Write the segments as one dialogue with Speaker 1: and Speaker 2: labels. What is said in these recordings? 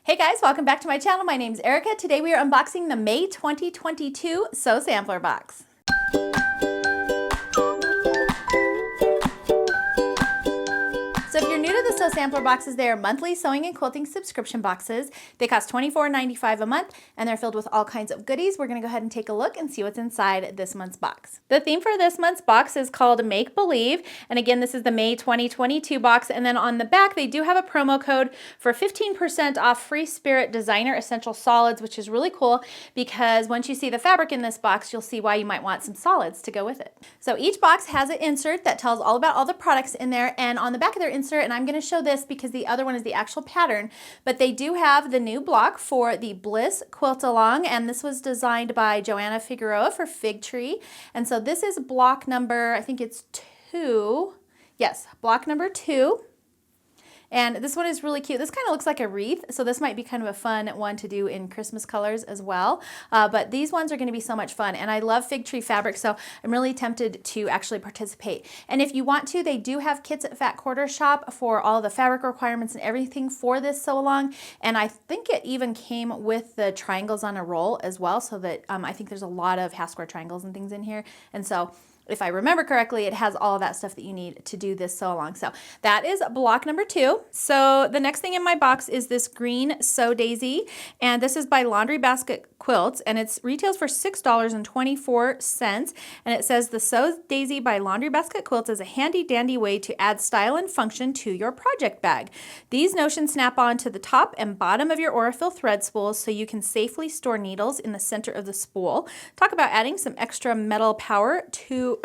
Speaker 1: Hey guys, welcome back to my channel. My name's Erica. Today we are unboxing the May 2022 Sew Sampler box. So if you're new to the Sew Sampler boxes, they are monthly sewing and quilting subscription boxes. They cost $24.95 a month and they're filled with all kinds of goodies. We're going to go ahead and take a look and see what's inside this month's box. The theme for this month's box is called Make Believe. And again, this is the May 2022 box. And then on the back, they do have a promo code for 15% off Free Spirit Designer Essential Solids, which is really cool because once you see the fabric in this box, you'll see why you might want some solids to go with it. So each box has an insert that tells all about all the products in there, and on the back of their insert, and I'm going to show this because the other one is the actual pattern, but they do have the new block for the Bliss Quilt Along, and this was designed by Joanna Figueroa for Fig Tree. And so this is block number, I think it's 2. Yes, block number 2. And this one is really cute. This kind of looks like a wreath, so this might be kind of a fun one to do in Christmas colors as well. But these ones are going to be so much fun, and I love fig tree fabric, so I'm really tempted to actually participate. And if you want to, they do have kits at Fat Quarter Shop for all the fabric requirements and everything for this sew along. And I think it even came with the triangles on a roll as well, so that I think there's a lot of half square triangles and things in here. And so if I remember correctly, it has all of that stuff that you need to do this sew along. So that is block number 2. So the next thing in my box is this green Sew Daisy, and this is by Laundry Basket Quilts, and it retails for $6.24. And it says the Sew Daisy by Laundry Basket Quilts is a handy dandy way to add style and function to your project bag. These notions snap on to the top and bottom of your Aurifil thread spools so you can safely store needles in the center of the spool. Talk about adding some extra pedal power to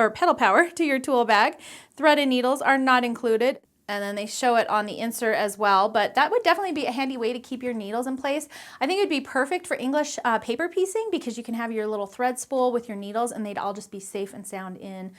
Speaker 1: your tool bag. Thread and needles are not included. And then they show it on the insert as well, but that would definitely be a handy way to keep your needles in place. I think it would be perfect for English paper piecing because you can have your little thread spool with your needles and they'd all just be safe and sound in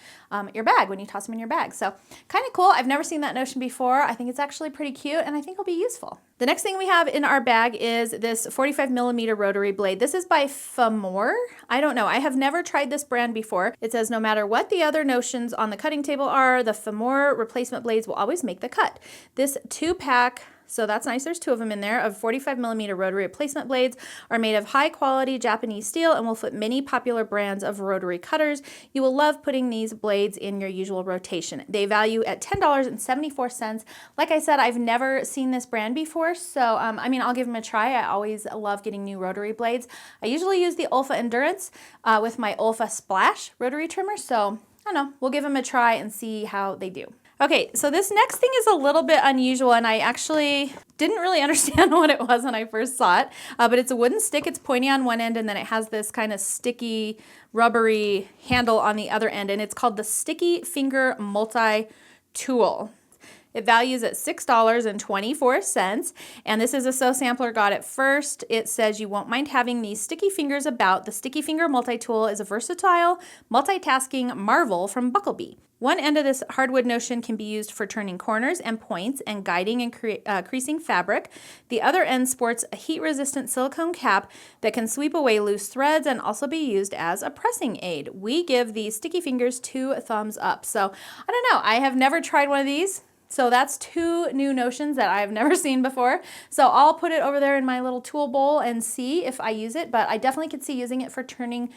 Speaker 1: your bag when you toss them in your bag. So kind of cool. I've never seen that notion before. I think it's actually pretty cute and I think it'll be useful. The next thing we have in our bag is this 45mm rotary blade. This is by Femore. I don't know. I have never tried this brand before. It says no matter what the other notions on the cutting table are, the Femore replacement blades will always make the cut. This 2-pack, so that's nice, there's 2 of them in there, of 45mm rotary replacement blades are made of high quality Japanese steel and will fit many popular brands of rotary cutters. You will love putting these blades in your usual rotation. They value at $10.74. Like I said, I've never seen this brand before, so I mean, I'll give them a try. I always love getting new rotary blades. I usually use the Olfa Endurance with my Olfa Splash rotary trimmer, so I don't know, we'll give them a try and see how they do. Okay, so this next thing is a little bit unusual, and I actually didn't really understand what it was when I first saw it, but it's a wooden stick. It's pointy on one end, and then it has this kind of sticky, rubbery handle on the other end, and it's called the Sticky Finger Multi-Tool. It values at $6.24, and this is a Sew Sampler got it first. It says you won't mind having these sticky fingers about. The Sticky Finger Multi-Tool is a versatile, multitasking marvel from Bucklebee. One end of this hardwood notion can be used for turning corners and points and guiding and creasing fabric. The other end sports a heat-resistant silicone cap that can sweep away loose threads and also be used as a pressing aid. We give these sticky fingers 2 thumbs up. So I don't know, I have never tried one of these. So that's 2 new notions that I've never seen before. So I'll put it over there in my little tool bowl and see if I use it, but I definitely could see using it for turning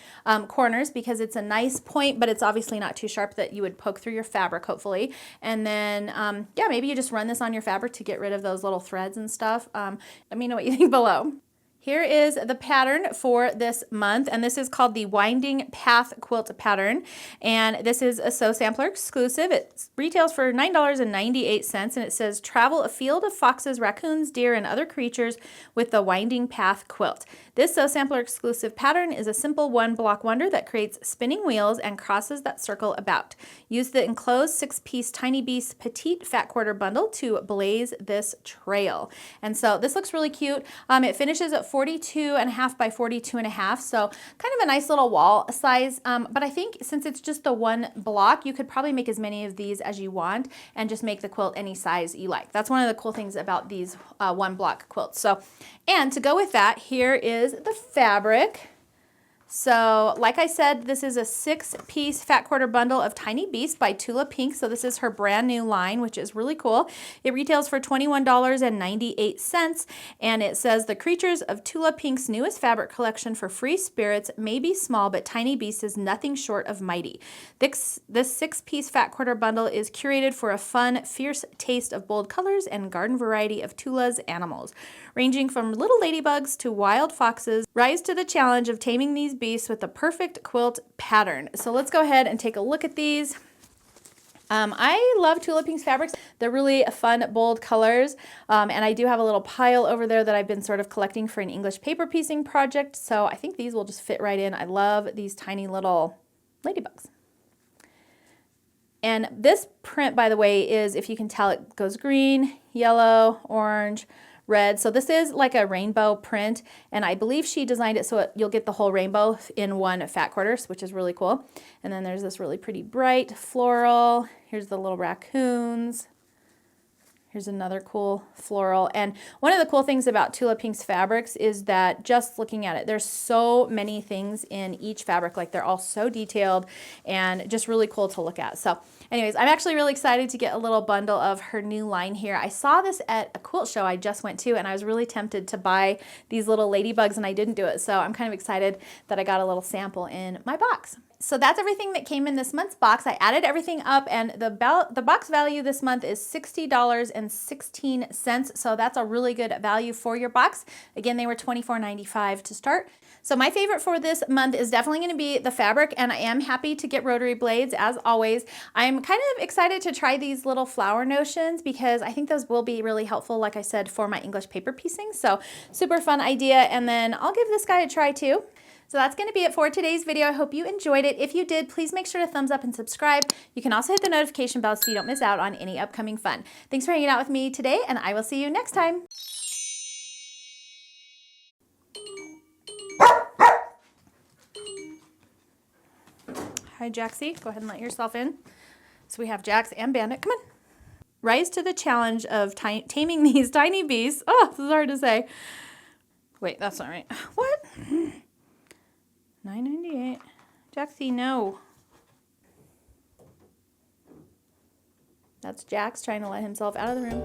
Speaker 1: corners because it's a nice point, but it's obviously not too sharp that you would poke through your fabric, hopefully. And then, yeah, maybe you just run this on your fabric to get rid of those little threads and stuff. Let me know what you think below. Here is the pattern for this month, and this is called the Winding Path Quilt Pattern, and this is a Sew Sampler exclusive. It retails for $9.98, and it says, travel a field of foxes, raccoons, deer, and other creatures with the Winding Path Quilt. This Sew Sampler exclusive pattern is a simple 1-block wonder that creates spinning wheels and crosses that circle about. Use the enclosed 6-piece Tiny Beast Petite Fat Quarter bundle to blaze this trail. And so this looks really cute. It finishes at 42.5 by 42.5, so kind of a nice little wall size, but I think since it's just the 1 block, you could probably make as many of these as you want and just make the quilt any size you like. That's one of the cool things about these 1-block quilts. So, and to go with that, here is the fabric. So like I said, this is a 6-piece fat quarter bundle of Tiny Beast by Tula Pink. So this is her brand new line, which is really cool. It retails for $21.98, and it says the creatures of Tula Pink's newest fabric collection for free spirits may be small, but Tiny Beast is nothing short of mighty. This 6-piece fat quarter bundle is curated for a fun, fierce taste of bold colors and garden variety of Tula's animals. Ranging from little ladybugs to wild foxes, rise to the challenge of taming these beasts with the perfect quilt pattern. So let's go ahead and take a look at these. I love Tula Pink's fabrics. They're really fun, bold colors. And I do have a little pile over there that I've been sort of collecting for an English paper piecing project. So I think these will just fit right in. I love these tiny little ladybugs. And this print, by the way, is, if you can tell, it goes green, yellow, orange, red. So this is like a rainbow print, and I believe she designed it so you'll get the whole rainbow in one fat quarters, which is really cool. And then there's this really pretty bright floral. Here's the little raccoons. Here's another cool floral. And one of the cool things about Tula Pink's fabrics is that, just looking at it, there's so many things in each fabric. Like, they're all so detailed and just really cool to look at. So anyways, I'm actually really excited to get a little bundle of her new line here. I saw this at a quilt show I just went to, and I was really tempted to buy these little ladybugs, and I didn't do it. So I'm kind of excited that I got a little sample in my box. So that's everything that came in this month's box. I added everything up, and the box value this month is $60.16. So that's a really good value for your box. Again, they were $24.95 to start. So my favorite for this month is definitely going to be the fabric, and I am happy to get rotary blades as always. I'm kind of excited to try these little flower notions because I think those will be really helpful, like I said, for my English paper piecing. So super fun idea, and then I'll give this guy a try too. So that's going to be it for today's video. I hope you enjoyed it. If you did, please make sure to thumbs up and subscribe. You can also hit the notification bell so you don't miss out on any upcoming fun. Thanks for hanging out with me today, and I will see you next time. Hi, Jaxie. Go ahead and let yourself in. So we have Jax and Bandit. Come on. Rise to the challenge of taming these tiny beasts. Oh, this is hard to say. Wait, that's not right. What? $9.98. Jaxie, no. That's Jax trying to let himself out of the room.